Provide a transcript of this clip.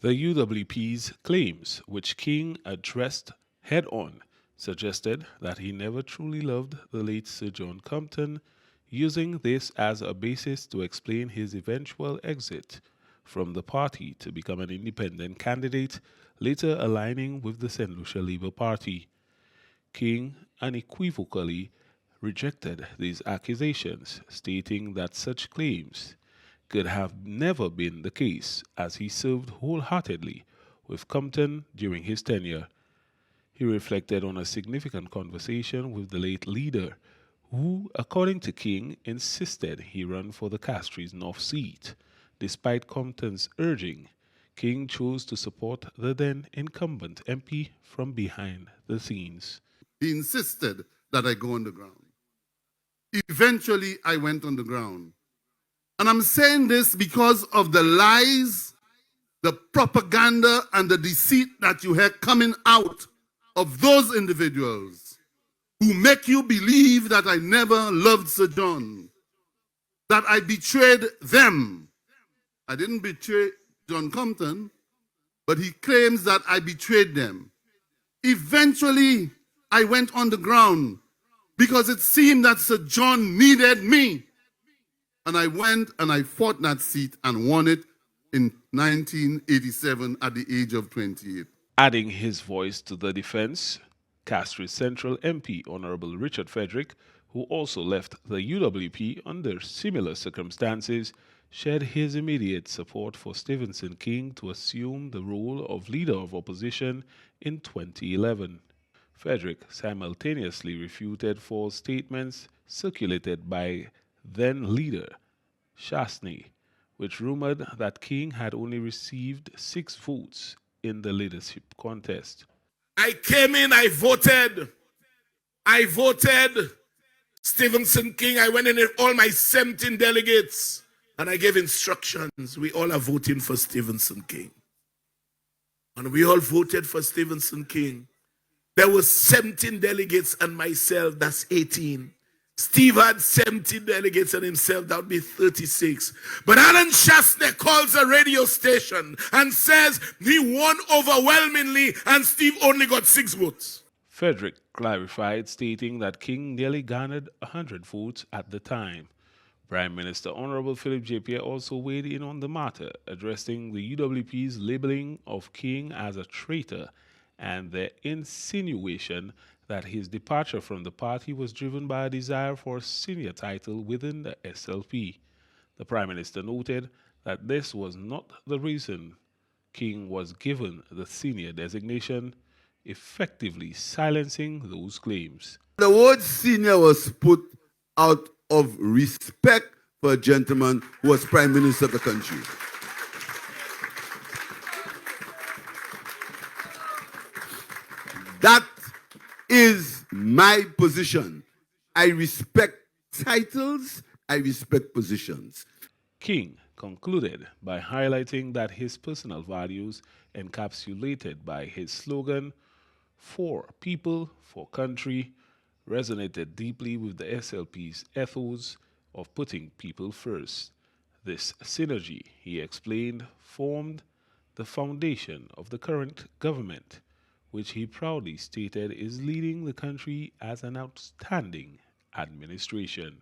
The UWP's claims, which King addressed head on, suggested that he never truly loved the late Sir John Compton, using this as a basis to explain his eventual exit from the party to become an independent candidate, later aligning with the St. Lucia Labour Party. King unequivocally rejected these accusations, stating that such claims could have never been the case, as he served wholeheartedly with Compton during his tenure. He reflected on a significant conversation with the late leader, who, according to King, insisted he run for the Castries North seat. Despite Compton's urging, King chose to support the then incumbent MP from behind the scenes. He insisted that I go on the ground. Eventually, I went on the ground. And I'm saying this because of the lies, the propaganda, and the deceit that you hear coming out of those individuals who make you believe that I never loved Sir John, that I betrayed them. I didn't betray John Compton, but he claims that I betrayed them. Eventually, I went on the ground because it seemed that Sir John needed me. And I went and I fought that seat and won it in 1987 at the age of 28. Adding his voice to the defense, Castries Central MP Honorable Richard Frederick, who also left the UWP under similar circumstances, shared his immediate support for Stephenson King to assume the role of Leader of Opposition in 2011. Frederick simultaneously refuted false statements circulated by then-leader Shastney, which rumored that King had only received 6 votes in the leadership contest. I came in, I voted Stephenson King. I went in with all my 17 delegates and I gave instructions. We all are voting for Stephenson King. And we all voted for Stephenson King. There were 17 delegates and myself, that's 18. Steve had 17 delegates and himself, that would be 36. But Alan Shastney calls a radio station and says he won overwhelmingly and Steve only got 6 votes. Frederick clarified, stating that King nearly garnered 100 votes at the time. Prime Minister Honorable Philip J. Pierre also weighed in on the matter, addressing the UWP's labeling of King as a traitor and the insinuation that his departure from the party was driven by a desire for a senior title within the SLP. The Prime Minister noted that this was not the reason King was given the senior designation, effectively silencing those claims. The word senior was put out of respect for a gentleman who was Prime Minister of the country. That is my position. I respect titles, I respect positions. King concluded by highlighting that his personal values, encapsulated by his slogan, "For people, for country," resonated deeply with the SLP's ethos of putting people first. This synergy, he explained, formed the foundation of the current government, which he proudly stated is leading the country as an outstanding administration.